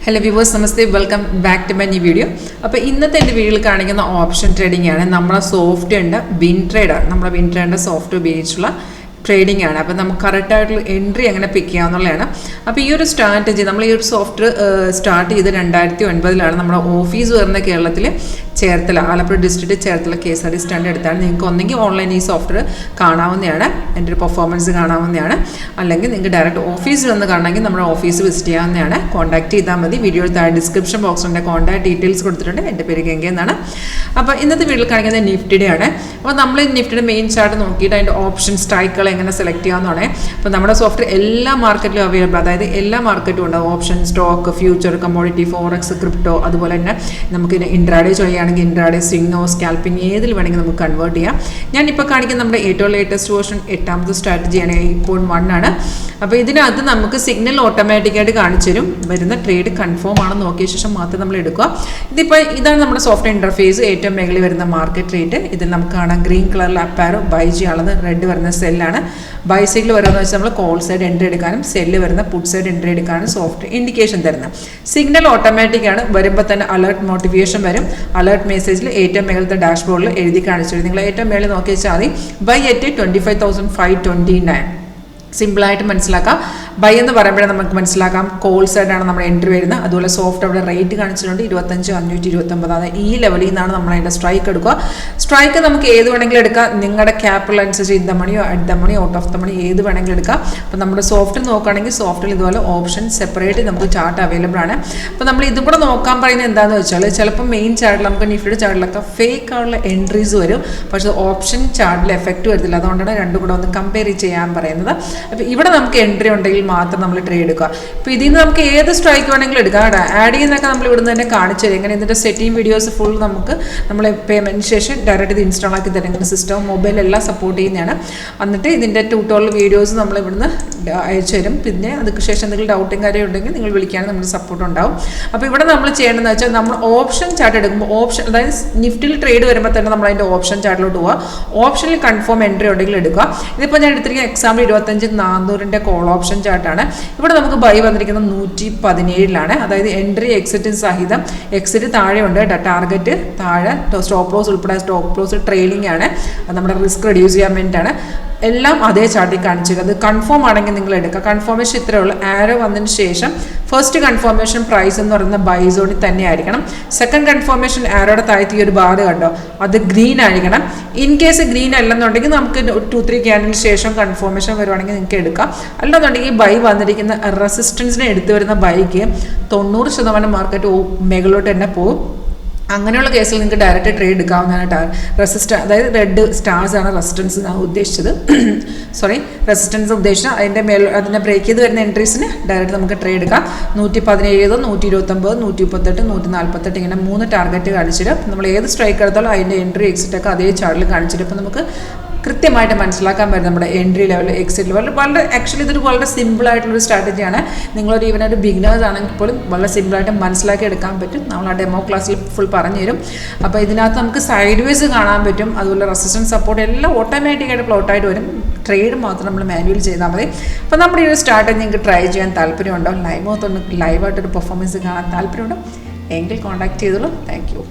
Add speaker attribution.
Speaker 1: Hello viewers, namaste, welcome back to my new video. അപ്പോൾ ഇന്നത്തെ എൻ്റെ വീഡിയോയിൽ കാണിക്കുന്ന ഓപ്ഷൻ ട്രേഡിംഗ് ആണ്. നമ്മുടെ സോഫ്റ്റ് ഉണ്ട് വിൻ ട്രേഡർ, നമ്മുടെ വിൻ ട്രേഡറിൻ്റെ സോഫ്റ്റ് ഉപയോഗിച്ചുള്ള ട്രേഡിംഗ് ആണ്. അപ്പോൾ നമുക്ക് കറക്റ്റായിട്ടുള്ള എൻട്രി എങ്ങനെ പിക്ക് ചെയ്യാമെന്നുള്ളതാണ്. അപ്പോൾ ഈ ഒരു സ്ട്രാറ്റജി നമ്മൾ ഈ ഒരു സോഫ്റ്റ് സ്റ്റാർട്ട് ചെയ്ത് 2009 നമ്മുടെ ഓഫീസ് വരുന്ന കേരളത്തിൽ Cherthala, Alappuzha district Cherthala KSRTC stand എടുത്താണ്. നിങ്ങൾക്ക് ഒന്നെങ്കിൽ ഓൺലൈൻ ഈ സോഫ്റ്റ്വെയർ കാണാവുന്നതാണ്, എൻ്റെ ഒരു പെർഫോമൻസ് കാണാവുന്നതാണ്, അല്ലെങ്കിൽ നിങ്ങൾക്ക് ഡയറക്റ്റ് ഓഫീസിൽ വന്ന് കാണണമെങ്കിൽ നമ്മുടെ ഓഫീസ് വിസിറ്റ് ചെയ്യാവുന്നതാണ്. കോൺടാക്ട് ചെയ്താൽ മതി. വീഡിയോയിൽ താഴെ ഡിസ്ക്രിപ്ഷൻ ബോക്സിൻ്റെ കോൺടാക്ട് ഡീറ്റെയിൽസ് കൊടുത്തിട്ടുണ്ട്. എൻ്റെ പേര് ഗംഗ എന്നാണ്. അപ്പോൾ ഇന്നത്തെ വീഡിയോയിൽ കാണിക്കുന്നത് നിഫ്റ്റിയുടെ ആണ്. അപ്പോൾ നമ്മൾ നിഫ്റ്റിയുടെ മെയിൻ ചാർട്ട് നോക്കിയിട്ട് അതിൻ്റെ ഓപ്ഷൻ സ്ട്രൈക്കുകൾ എങ്ങനെ സെലക്ട് ചെയ്യാവുന്നതാണ്. അപ്പോൾ നമ്മുടെ സോഫ്റ്റ്വെയർ എല്ലാ മാർക്കറ്റിലും അവൈലബിൾ, അതായത് എല്ലാ മാർക്കറ്റും ഉണ്ട്. Option, stock, future, commodity, forex, crypto, അതുപോലെ തന്നെ നമുക്ക് ഇൻട്രാഡേ ചെയ്യുകയാണെങ്കിൽ ഇൻട്രാഡേ, സ്വിങ്ങോ, സ്കാൽപ്പിംഗ് ഏതിൽ വേണമെങ്കിൽ നമുക്ക് കൺവേർട്ട് ചെയ്യാം. ഞാനിപ്പോൾ കാണിക്കുന്ന നമ്മുടെ ഏറ്റവും ലേറ്റസ്റ്റ് വേർഷൻ 8ാമത്തെ സ്ട്രാറ്റജിയാണ്, 8.1 ആണ്. അപ്പോൾ ഇതിനകത്ത് നമുക്ക് സിഗ്നൽ ഓട്ടോമാറ്റിക്കായിട്ട് കാണിച്ചു തരും. വരുന്ന ട്രേഡ് കൺഫേം ആണെന്ന് നോക്കിയ ശേഷം മാത്രം നമ്മൾ എടുക്കുക. ഇതാണ് നമ്മുടെ സോഫ്റ്റ്വെയർ ഇൻ്റർഫേസ്. ഏറ്റവും മേഖലയിൽ വരുന്ന മാർക്കറ്റ് റേറ്റ് ഇതിൽ നമുക്ക് കാണാം. ഗ്രീൻ കളറിൽ അപ്പാരോ ബൈ ചെയ്യാനുള്ളത്, റെഡ് വരുന്ന സെല്ലാണ്. ബൈ സൈഡിൽ വരുന്നത് വെച്ചാൽ നമ്മൾ കോൾ സൈഡ് എൻട്രി എടുക്കാനും സെല്ല് വരുന്ന പുട്ട് സൈഡ് എൻട്രി എടുക്കാനും സോഫ്റ്റ് ഇൻഡിക്കേഷൻ തരുന്നത്. സിഗ്നൽ ഓട്ടോമാറ്റിക് ആണ്. വരുമ്പോൾ തന്നെ അലേർട്ട് നോട്ടിഫിക്കേഷൻ വരും. അലേർട്ട് മെസ്സേജിൽ ഏറ്റവും മേഖലത്തെ ഡാഷ്ബോർഡിൽ എഴുതി കാണിച്ചു. നിങ്ങൾ ഏറ്റവും മേളിൽ നോക്കി വെച്ചാൽ മതി. Buy at 25,529. സിമ്പിളായിട്ട് മനസ്സിലാക്കാം. ബൈ എന്ന് പറയുമ്പോഴേ നമുക്ക് മനസ്സിലാക്കാം കോൾ സൈഡാണ് നമ്മുടെ എൻട്രി വരുന്നത്. അതുപോലെ സോഫ്റ്റ് അവിടെ റേറ്റ് കാണിച്ചിട്ടുണ്ട് 25,529. അതായത് ഈ ലെവലിൽ നിന്നാണ് നമ്മൾ അതിൻ്റെ സ്ട്രൈക്ക് എടുക്കുക. സ്ട്രൈക്ക് നമുക്ക് ഏത് വേണമെങ്കിലും എടുക്കാം. നിങ്ങളുടെ ക്യാപിറ്റൽ അനുസരിച്ച് ഇൻ ദ മണിയോ at the money out of the money ഏത് വേണമെങ്കിലും എടുക്കാം. അപ്പോൾ നമ്മുടെ സോഫ്റ്റ് നോക്കുകയാണെങ്കിൽ സോഫ്റ്റിൽ ഇതുപോലെ ഓപ്ഷൻ സെപ്പറേറ്റ് നമുക്ക് ചാർട്ട് അവൈലബിൾ ആണ്. അപ്പോൾ നമ്മൾ ഇതും കൂടെ നോക്കാൻ പറയുന്നത് എന്താണെന്ന് വെച്ചാൽ ചിലപ്പോൾ മെയിൻ ചാർട്ടിൽ നമുക്ക് നിഫ്റ്റിയുടെ ചാർട്ടിലൊക്കെ ഫേക്ക് ആയിട്ടുള്ള എൻട്രീസ് വരും. പക്ഷേ ഓപ്ഷൻ ചാർട്ടിൽ എഫക്റ്റ് വരത്തില്ല. അതുകൊണ്ടാണ് രണ്ടും കൂടെ ഒന്ന് കമ്പയർ ചെയ്യാൻ പറയുന്നത്. അപ്പോൾ ഇവിടെ നമുക്ക് എൻട്രി ഉണ്ടെങ്കിൽ മാത്രം നമ്മൾ ട്രേഡ് എടുക്കുക. അപ്പോൾ ഇതിൽ നിന്ന് നമുക്ക് ഏത് സ്ട്രൈക്ക് വേണമെങ്കിലും എടുക്കാം. ആഡ് ചെയ്യുന്നതൊക്കെ നമ്മൾ ഇവിടുന്ന് തന്നെ കാണിച്ചു തരും. എങ്ങനെ ഇതിൻ്റെ സെറ്റിംഗ് വീഡിയോസ് ഫുൾ നമുക്ക് നമ്മൾ പേയ്മെൻറ്റിന് ശേഷം ഡയറക്റ്റ് ഇത് ഇൻസ്റ്റാൾ ആക്കി തരുന്ന സിസ്റ്റം മൊബൈലെല്ലാം സപ്പോർട്ട് ചെയ്യുന്നതാണ്. എന്നിട്ട് ഇതിൻ്റെ ട്യൂട്ടോറിയൽ വീഡിയോസ് നമ്മൾ ഇവിടുന്ന് അയച്ചു തരും. പിന്നെ അതിന് ശേഷം എന്തെങ്കിലും ഡൗട്ടും കാര്യം ഉണ്ടെങ്കിൽ നിങ്ങൾ വിളിക്കുകയാണെങ്കിൽ നമ്മുടെ സപ്പോർട്ട് ഉണ്ടാവും. അപ്പോൾ ഇവിടെ നമ്മൾ ചെയ്യേണ്ടതെന്ന് വെച്ചാൽ നമ്മൾ ഓപ്ഷൻ ചാർട്ട് എടുക്കുമ്പോൾ ഓപ്ഷൻ, അതായത് നിഫ്റ്റിൽ ട്രേഡ് വരുമ്പോൾ തന്നെ നമ്മൾ അതിൻ്റെ ഓപ്ഷൻ ചാർട്ടിലോട്ട് പോവുക. ഓപ്ഷനിൽ കൺഫേം എൻട്രി ഉണ്ടെങ്കിൽ എടുക്കുക. ഇതിപ്പോൾ ഞാൻ എടുത്തിരിക്കുന്ന എക്സാമ്പിൾ 25,400 കോൾ ഓപ്ഷൻ ചാർട്ടാണ്. ഇവിടെ നമുക്ക് ബൈ വന്നിരിക്കുന്നത് 117 അതായത് എൻട്രി എക്സിറ്റ് സഹിതം. എക്സിറ്റ് താഴെയുണ്ട്, ടാർഗറ്റ് താഴെ, സ്റ്റോപ്പ് ലോസ് ഉൾപ്പെടെ സ്റ്റോപ്പ് ലോസ് ട്രെയിലിംഗ് ആണ്. അത് നമ്മുടെ റിസ്ക് റെഡ്യൂസ് ചെയ്യാൻ വേണ്ടിയിട്ടാണ്. എല്ലാം അതേ ചാർട്ടിൽ കാണിച്ചത്. അത് കൺഫേം ആണെങ്കിൽ നിങ്ങൾ എടുക്കുക. കൺഫർമേഷൻ ഇത്രയേ ഉള്ളൂ. ആരോ വന്നതിന് ശേഷം ഫസ്റ്റ് കൺഫർമേഷൻ പ്രൈസ് എന്ന് പറയുന്ന ബൈ സോണിൽ തന്നെ ആയിരിക്കണം. സെക്കൻഡ് കൺഫർമേഷൻ ആരോടെ താഴ്ത്തി ഒരു ബാർ കണ്ടോ, അത് ഗ്രീൻ ആയിരിക്കണം. ഇൻ കേസ് ഗ്രീൻ അല്ലെന്നുണ്ടെങ്കിൽ നമുക്ക് 2-3 ക്യാൻഡിന് ശേഷം കൺഫർമേഷൻ വരുവാണെങ്കിൽ നിങ്ങൾക്ക് എടുക്കാം. അല്ലെന്നുണ്ടെങ്കിൽ ബൈ വന്നിരിക്കുന്ന റെസിസ്റ്റൻസിനെ എടുത്തു വരുന്ന ബൈക്ക് 90% മാർക്കറ്റ് മേഖലോട്ട് തന്നെ പോകും. അങ്ങനെയുള്ള കേസിൽ നിങ്ങൾക്ക് ഡയറക്റ്റ് ട്രേഡ് എടുക്കാവുന്നതാണ്. അതായത് റെഡ് സ്റ്റാർസ് ആണ് റെസിസ്റ്റൻസ് ഞാൻ ഉദ്ദേശിച്ചത്. റെസിസ്റ്റൻസ് ഉദ്ദേശിച്ചത് അതിനെ ബ്രേക്ക് ചെയ്ത് വരുന്ന എൻട്രീസിന് ഡയറക്റ്റ് നമുക്ക് ട്രേഡ് എടുക്കാം. 117, 129, 138, 148 ഇങ്ങനെ 3 ടാർഗറ്റ് കാണിച്ചിട്ട് നമ്മൾ ഏത് സ്ട്രൈക്ക് എടുത്താലും അതിൻ്റെ എൻട്രി എക്സിറ്റ് ഒക്കെ അതേ ചാർട്ടിൽ കാണിച്ചിട്ട് ഇപ്പോൾ നമുക്ക് കൃത്യമായിട്ട് മനസ്സിലാക്കാൻ പറ്റും നമ്മുടെ entry level, exit level. Actually ഇതൊരു വളരെ സിമ്പിളായിട്ടുള്ളൊരു സ്ട്രാറ്റജിയാണ്. നിങ്ങളൊരു ഈവൻ ഒരു ബിഗിനേഴ്സ് ആണെങ്കിൽ പോലും വളരെ സിമ്പിളായിട്ട് മനസ്സിലാക്കി എടുക്കാൻ പറ്റും. നമ്മൾ ആ ഡെമോ ക്ലാസ്സിൽ ഫുൾ പറഞ്ഞു തരും. അപ്പോൾ ഇതിനകത്ത് നമുക്ക് സൈഡ് വേസ് കാണാൻ പറ്റും. അതുപോലെ റെസിസ്റ്റൻസ് സപ്പോർട്ട് എല്ലാം ഓട്ടോമാറ്റിക്കായിട്ട് പ്ലോട്ടായിട്ട് വരും. ട്രേഡ് മാത്രം നമ്മൾ മാനുവൽ ചെയ്താൽ മതി. അപ്പോൾ നമ്മുടെ ഈ ഒരു സ്ട്രാറ്റജി നിങ്ങൾക്ക് ട്രൈ ചെയ്യാൻ താല്പര്യമുണ്ടോ, ലൈവായിട്ടൊരു പെർഫോമൻസ് കാണാൻ താല്പര്യമുണ്ടോ എങ്കിൽ കോൺടാക്ട് ചെയ്തോളൂ. Thank you.